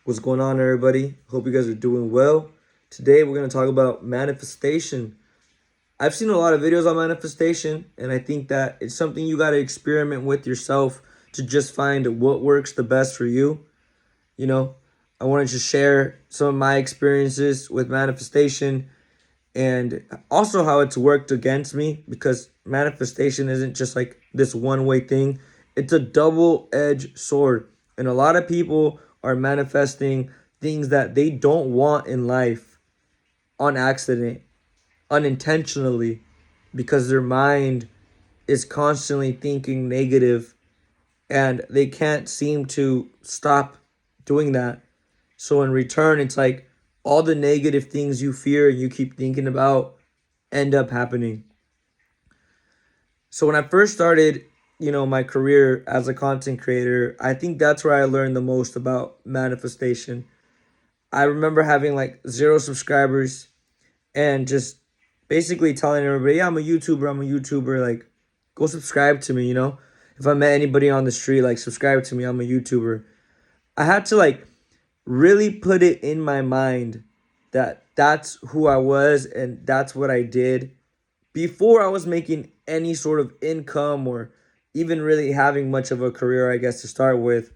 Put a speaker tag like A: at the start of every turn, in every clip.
A: What's going on, everybody? Hope you guys are doing well. Today, we're going to talk about manifestation. I've seen a lot of videos on manifestation, and I think that it's something you got to experiment with yourself to just find what works the best for you. You know, I wanted to share some of my experiences with manifestation and also how it's worked against me because manifestation isn't just like this one way thing, it's a double edged sword. And a lot of people are manifesting things that they don't want in life on accident, unintentionally, because their mind is constantly thinking negative and they can't seem to stop doing that. So in return, it's like all the negative things you fear and you keep thinking about end up happening. So when I first started, my career as a content creator, I think that's where I learned the most about manifestation. I remember having like zero subscribers and just basically telling everybody, yeah, I'm a YouTuber, like go subscribe to me. If I met anybody on the street, like subscribe to me, I'm a YouTuber. I had to like really put it in my mind that that's who I was and that's what I did before I was making any sort of income or even really having much of a career, I guess, to start with.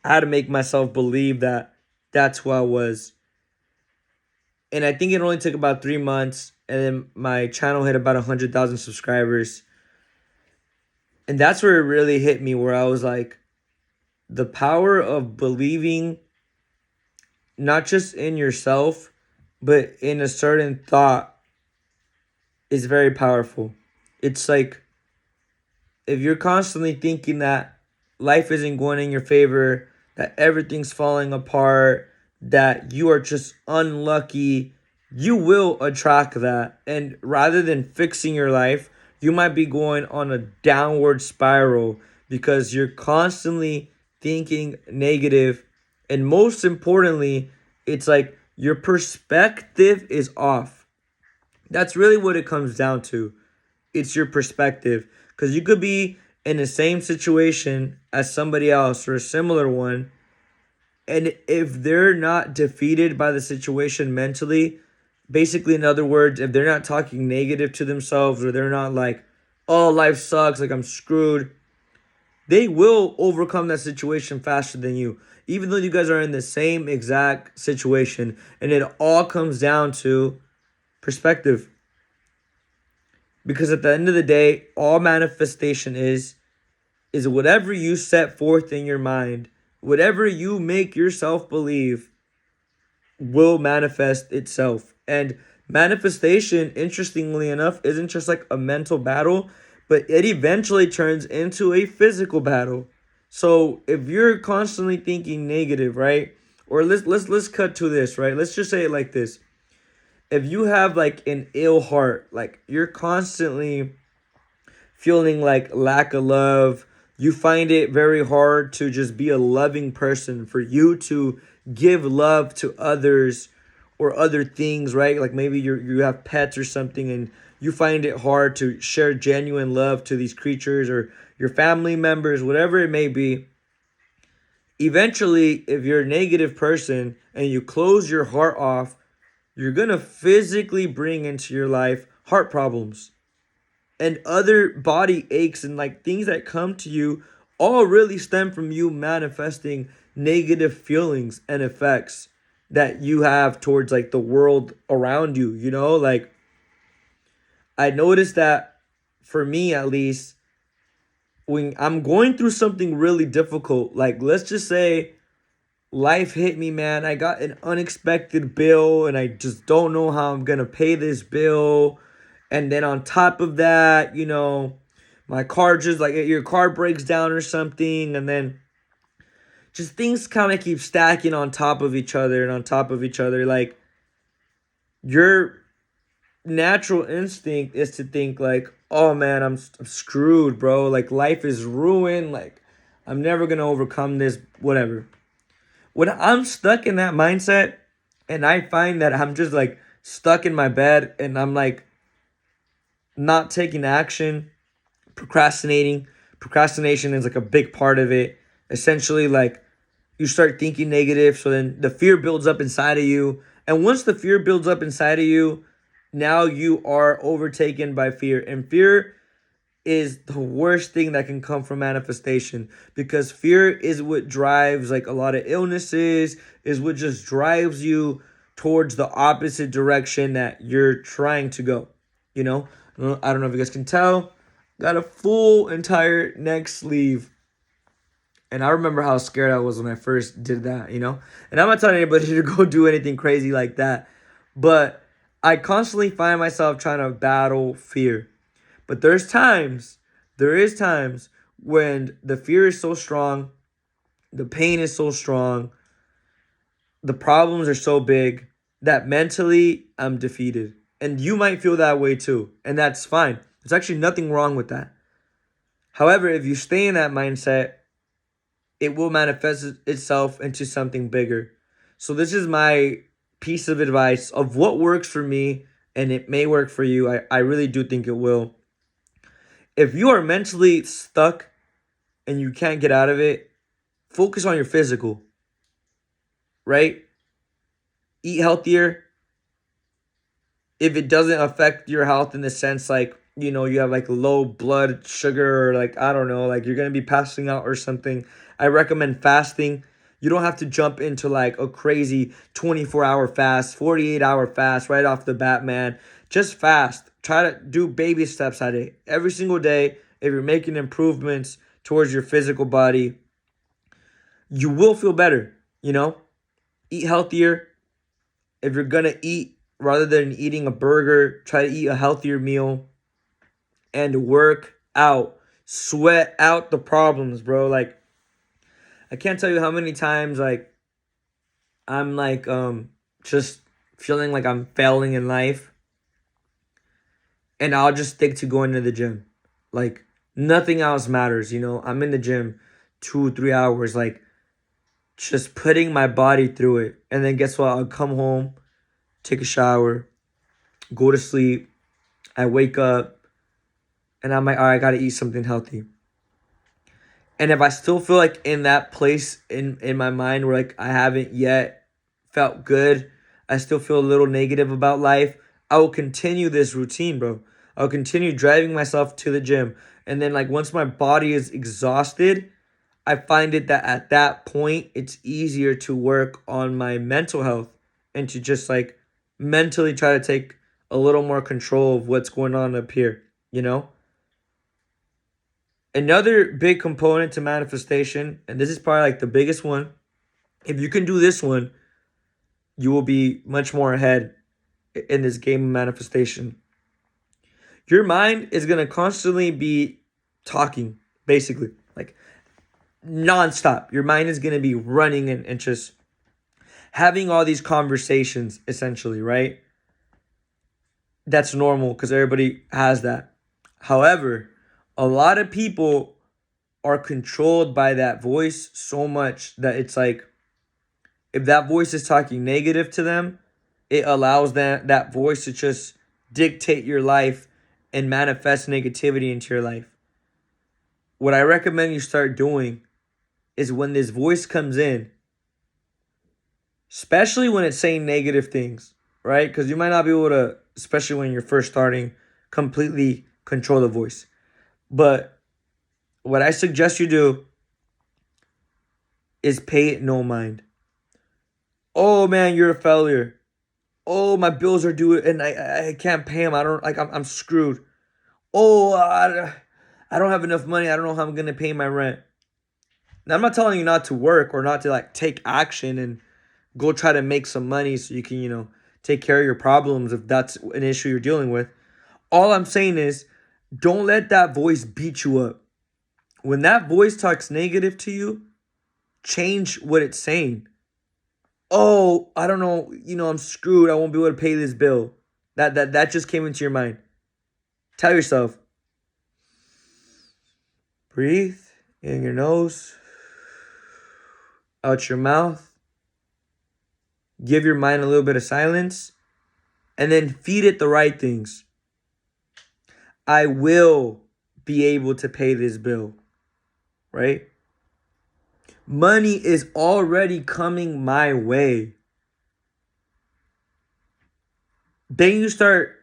A: I had to make myself believe that that's who I was. And I think it only took about 3 months, and then my channel hit about 100,000 subscribers. And that's where it really hit me, where I was like, the power of believing not just in yourself, but in a certain thought is very powerful. It's like if you're constantly thinking that life isn't going in your favor, that everything's falling apart, that you are just unlucky, you will attract that. And rather than fixing your life, you might be going on a downward spiral because you're constantly thinking negative. And most importantly, it's like your perspective is off. That's really what it comes down to. It's your perspective. Because you could be in the same situation as somebody else or a similar one. And if they're not defeated by the situation mentally, basically, in other words, if they're not talking negative to themselves or they're not like, oh, life sucks, like I'm screwed, they will overcome that situation faster than you. Even though you guys are in the same exact situation. And it all comes down to perspective. Because at the end of the day, all manifestation is whatever you set forth in your mind, whatever you make yourself believe will manifest itself. And manifestation, interestingly enough, isn't just like a mental battle, but it eventually turns into a physical battle. So if you're constantly thinking negative, right? Or let's cut to this, right? Let's just say it like this. If you have like an ill heart, like you're constantly feeling like lack of love, you find it very hard to just be a loving person, for you to give love to others or other things, right? Like maybe you have pets or something and you find it hard to share genuine love to these creatures or your family members, whatever it may be. Eventually, if you're a negative person and you close your heart off, you're going to physically bring into your life heart problems and other body aches and like things that come to you all really stem from you manifesting negative feelings and effects that you have towards like the world around you. Like I noticed that for me at least, when I'm going through something really difficult, like let's just say life hit me, man. I got an unexpected bill and I just don't know how I'm going to pay this bill. And then on top of that, my car just like your car breaks down or something. And then just things kind of keep stacking on top of each other and on top of each other. Like your natural instinct is to think like, oh man, I'm screwed, bro. Like life is ruined. Like I'm never going to overcome this, whatever. When I'm stuck in that mindset and I find that I'm just like stuck in my bed and I'm like not taking action, procrastinating. Procrastination is like a big part of it. Essentially, like you start thinking negative. So then the fear builds up inside of you. And once the fear builds up inside of you, now you are overtaken by fear. And fear is the worst thing that can come from manifestation, because fear is what drives like a lot of illnesses, is what just drives you towards the opposite direction that you're trying to go. You know, I don't know if you guys can tell, got a full entire neck sleeve. And I remember how scared I was when I first did that, you know? And I'm not telling anybody to go do anything crazy like that. But I constantly find myself trying to battle fear. But there is times when the fear is so strong, the pain is so strong, the problems are so big that mentally I'm defeated. And you might feel that way too. And that's fine. There's actually nothing wrong with that. However, if you stay in that mindset, it will manifest itself into something bigger. So this is my piece of advice of what works for me, and it may work for you. I really do think it will. If you are mentally stuck and you can't get out of it, focus on your physical, right? Eat healthier. If it doesn't affect your health in the sense like, you know, you have like low blood sugar, or like, I don't know, like you're going to be passing out or something, I recommend fasting. You don't have to jump into like a crazy 24-hour fast, 48-hour fast right off the bat, man. Just fast. Try to do baby steps at it every single day. If you're making improvements towards your physical body, you will feel better, you know? Eat healthier. If you're going to eat, rather than eating a burger, try to eat a healthier meal and work out. Sweat out the problems, bro. Like, I can't tell you how many times like I'm like just feeling like I'm failing in life, and I'll just stick to going to the gym. Like nothing else matters, you know. I'm in the gym 2-3 hours, like just putting my body through it. And then guess what? I'll come home, take a shower, go to sleep. I wake up and I'm like, all right, I gotta eat something healthy. And if I still feel like in that place in my mind where like I haven't yet felt good, I still feel a little negative about life, I will continue this routine, bro. I'll continue driving myself to the gym. And then like once my body is exhausted, I find it that at that point it's easier to work on my mental health and to just like mentally try to take a little more control of what's going on up here, you know? Another big component to manifestation, and this is probably like the biggest one, if you can do this one, you will be much more ahead in this game of manifestation. Your mind is going to constantly be talking, basically, like nonstop. Your mind is going to be running and just having all these conversations, essentially, right? That's normal because everybody has that. However, a lot of people are controlled by that voice so much that it's like if that voice is talking negative to them, it allows that voice to just dictate your life and manifest negativity into your life. What I recommend you start doing is when this voice comes in, especially when it's saying negative things, right? Because you might not be able to, especially when you're first starting, completely control the voice. But what I suggest you do is pay it no mind. Oh man, you're a failure. Oh, my bills are due and I can't pay them. I don't like I'm screwed. Oh, I don't have enough money. I don't know how I'm gonna pay my rent. Now I'm not telling you not to work or not to like take action and go try to make some money so you can, you know, take care of your problems if that's an issue you're dealing with. All I'm saying is don't let that voice beat you up. When that voice talks negative to you, change what it's saying. Oh, I don't know, you know, I'm screwed. I won't be able to pay this bill. That just came into your mind. Tell yourself, breathe in your nose, out your mouth. Give your mind a little bit of silence and then feed it the right things. I will be able to pay this bill, right? Money is already coming my way. Then you start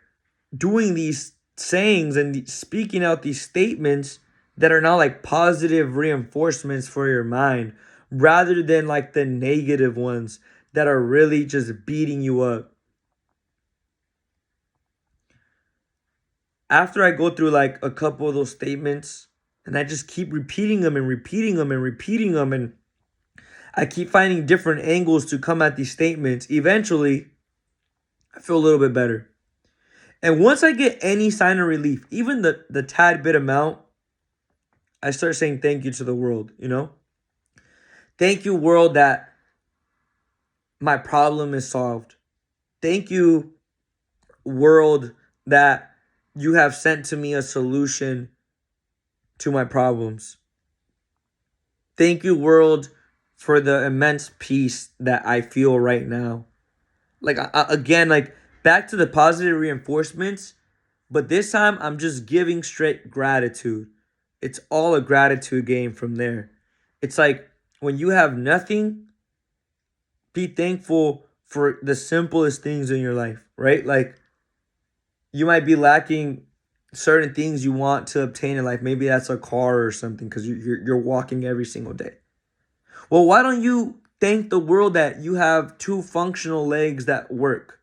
A: doing these sayings and speaking out these statements that are now like positive reinforcements for your mind rather than like the negative ones that are really just beating you up. After I go through like a couple of those statements and I just keep repeating them and repeating them and repeating them, and I keep finding different angles to come at these statements, eventually I feel a little bit better. And once I get any sign of relief, even the tad bit amount, I start saying thank you to the world, you know? Thank you, world, that my problem is solved. Thank you, world, that you have sent to me a solution to my problems. Thank you, world, for the immense peace that I feel right now. Like, again, like back to the positive reinforcements, but this time I'm just giving straight gratitude. It's all a gratitude game from there. It's like when you have nothing, be thankful for the simplest things in your life, right? Like you might be lacking certain things you want to obtain in life. Maybe that's a car or something because you're walking every single day. Well, why don't you thank the world that you have two functional legs that work?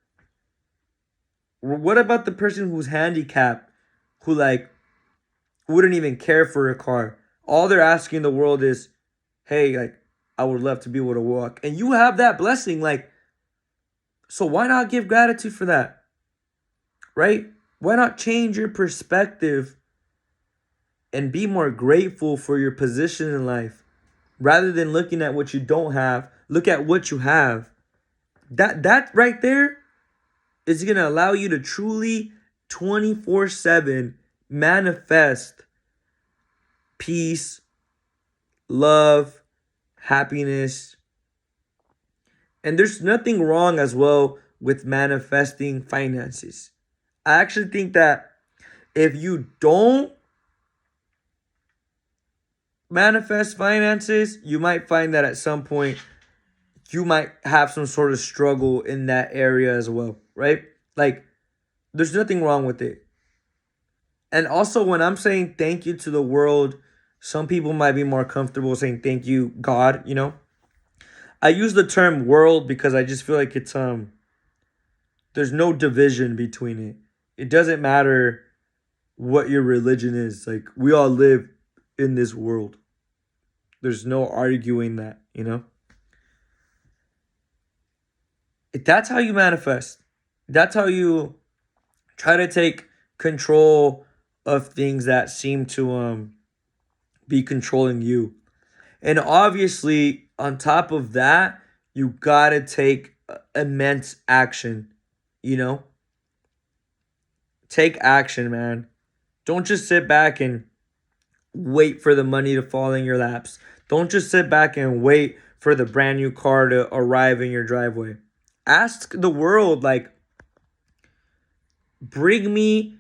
A: What about the person who's handicapped, who like wouldn't even care for a car? All they're asking the world is, hey, like, I would love to be able to walk. And you have that blessing. Like, so why not give gratitude for that? Right? Why not change your perspective and be more grateful for your position in life? Rather than looking at what you don't have, look at what you have. That right there is going to allow you to truly 24/7 manifest peace, love, happiness. And there's nothing wrong as well with manifesting finances. I actually think that if you don't manifest finances, you might find that at some point you might have some sort of struggle in that area as well, right? Like, there's nothing wrong with it. And also, when I'm saying thank you to the world, some people might be more comfortable saying thank you, God, you know? I use the term world because I just feel like it's there's no division between it. It doesn't matter what your religion is. Like, we all live in this world. There's no arguing that, you know? That's how you manifest. That's how you try to take control of things that seem to be controlling you. And obviously, on top of that, you gotta take immense action, you know? Take action, man. Don't just sit back and wait for the money to fall in your laps. Don't just sit back and wait for the brand new car to arrive in your driveway. Ask the world, like, bring me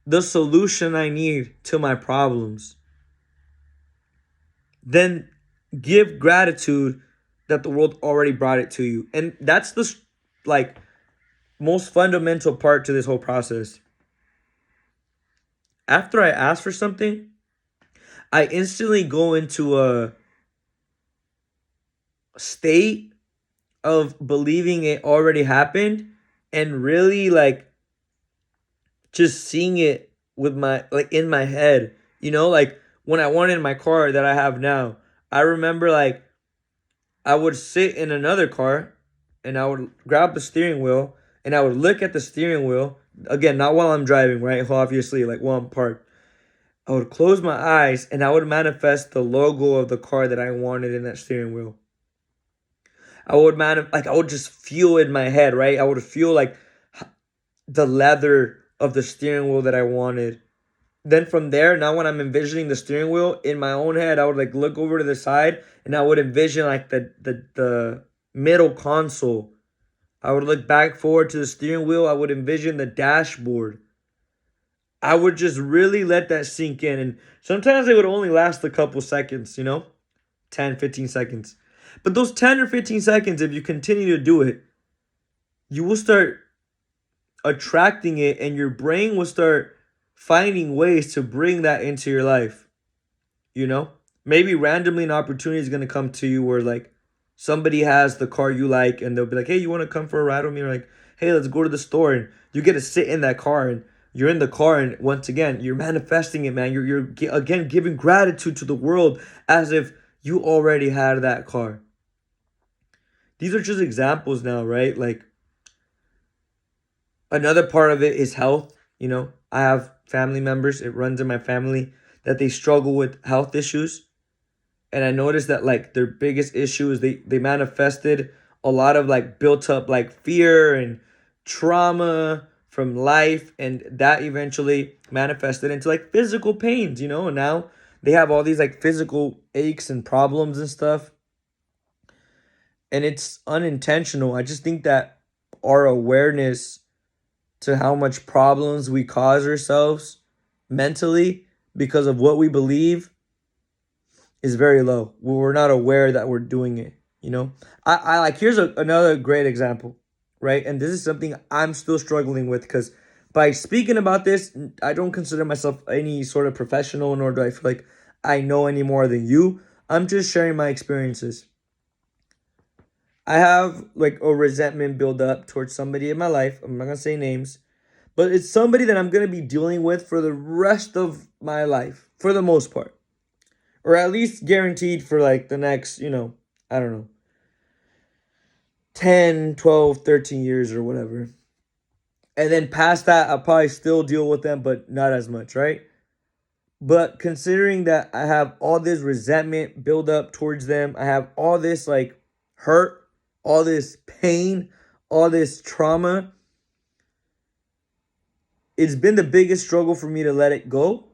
A: the solution I need to my problems. Then give gratitude that the world already brought it to you. And that's the like most fundamental part to this whole process. After I ask for something, I instantly go into a state of believing it already happened and really like just seeing it with my like in my head, you know, like when I wanted my car that I have now, I remember like I would sit in another car and I would grab the steering wheel and I would look at the steering wheel again, not while I'm driving, right? Obviously, like while I'm parked. I would close my eyes and I would manifest the logo of the car that I wanted in that steering wheel. I would just feel in my head, right? I would feel like the leather of the steering wheel that I wanted. Then from there, now when I'm envisioning the steering wheel in my own head, I would like look over to the side and I would envision like the middle console. I would look back forward to the steering wheel. I would envision the dashboard. I would just really let that sink in. And sometimes it would only last a couple seconds, you know? 10, 15 seconds. But those 10 or 15 seconds, if you continue to do it, you will start attracting it and your brain will start finding ways to bring that into your life, you know? Maybe randomly an opportunity is going to come to you where like somebody has the car you like and they'll be like, "Hey, you want to come for a ride with me?" Or like, "Hey, let's go to the store." And you get to sit in that car and you're in the car and once again, you're manifesting it, man. You're again giving gratitude to the world as if you already had that car. These are just examples now, right? Like another part of it is health. You know, I have family members, it runs in my family that they struggle with health issues. And I noticed that like their biggest issue is they manifested a lot of like built up like fear and trauma from life and that eventually manifested into like physical pains, you know, and now they have all these like physical aches and problems and stuff and it's unintentional. I just think that our awareness to how much problems we cause ourselves mentally because of what we believe is very low. We're not aware that we're doing it, you know? I like, here's another great example, right? And this is something I'm still struggling with because by speaking about this, I don't consider myself any sort of professional, nor do I feel like I know any more than you. I'm just sharing my experiences. I have like a resentment build up towards somebody in my life. I'm not gonna say names, but it's somebody that I'm gonna be dealing with for the rest of my life, for the most part. Or at least guaranteed for like the next, I don't know, 10, 12, 13 years or whatever. And then past that, I'll probably still deal with them, but not as much, right? But considering that I have all this resentment build up towards them, I have all this like hurt, all this pain, all this trauma, it's been the biggest struggle for me to let it go.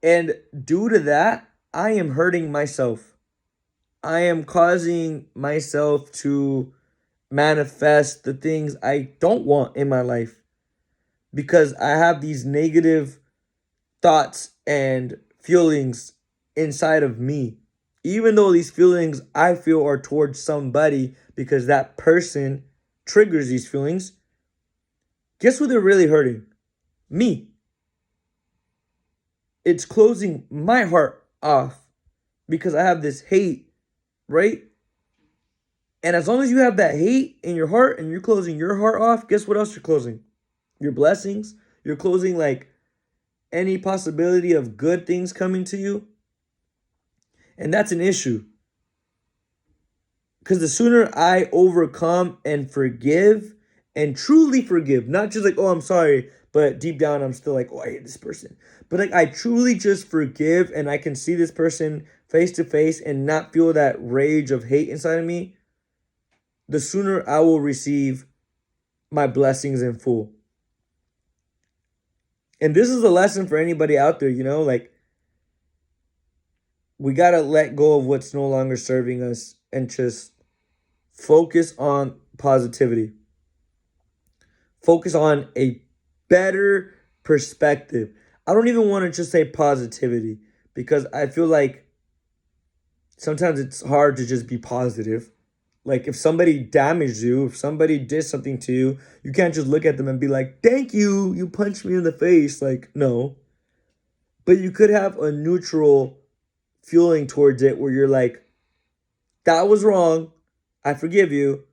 A: And due to that, I am hurting myself. I am causing myself to manifest the things I don't want in my life because I have these negative thoughts and feelings inside of me. Even though these feelings I feel are towards somebody because that person triggers these feelings, guess what they're really hurting? Me. It's closing my heart off because I have this hate, right? And as long as you have that hate in your heart and you're closing your heart off, guess what else you're closing? Your blessings. You're closing like any possibility of good things coming to you. And that's an issue. Because the sooner I overcome and forgive and truly forgive, not just like, oh, I'm sorry, but deep down I'm still like, oh, I hate this person. But like I truly just forgive and I can see this person face to face and not feel that rage of hate inside of me, the sooner I will receive my blessings in full. And this is a lesson for anybody out there, like we got to let go of what's no longer serving us and just focus on positivity. Focus on a better perspective. I don't even want to just say positivity because I feel like sometimes it's hard to just be positive. Like if somebody damaged you, if somebody did something to you, you can't just look at them and be like, "Thank you, you punched me in the face." Like, no. But you could have a neutral feeling towards it where you're like, "That was wrong. I forgive you.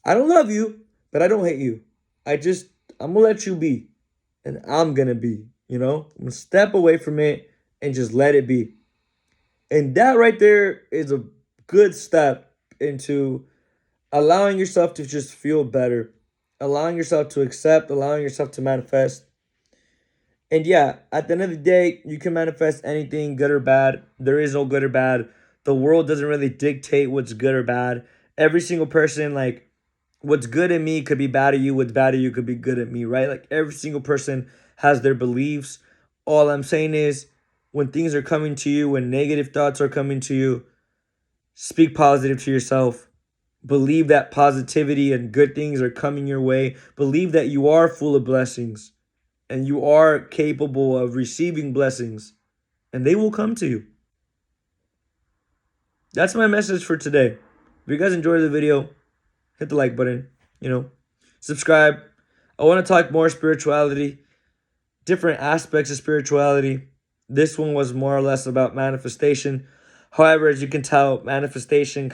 A: I don't love you, but I don't hate you. I'm gonna let you be. And I'm gonna be, I'm gonna step away from it and just let it be." And that right there is a good step into allowing yourself to just feel better, allowing yourself to accept, allowing yourself to manifest. And yeah, at the end of the day, you can manifest anything, good or bad. There is no good or bad. The world doesn't really dictate what's good or bad. Every single person, like, what's good in me could be bad at you. What's bad at you could be good at me, right? Like, every single person has their beliefs. All I'm saying is, when things are coming to you, when negative thoughts are coming to you, speak positive to yourself. Believe that positivity and good things are coming your way. Believe that you are full of blessings and you are capable of receiving blessings and they will come to you. That's my message for today. If you guys enjoyed the video, hit the like button, subscribe. I want to talk more spirituality, different aspects of spirituality. This one was more or less about manifestation. However, as you can tell, manifestation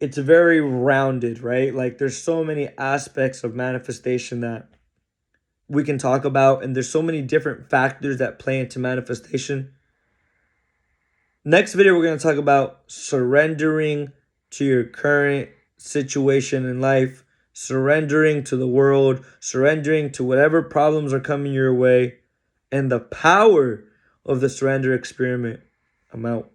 A: it's very rounded, right? Like there's so many aspects of manifestation that we can talk about, and there's so many different factors that play into manifestation. Next video, we're going to talk about surrendering to your current situation in life, surrendering to the world, surrendering to whatever problems are coming your way, and the power of the surrender experiment. I'm out.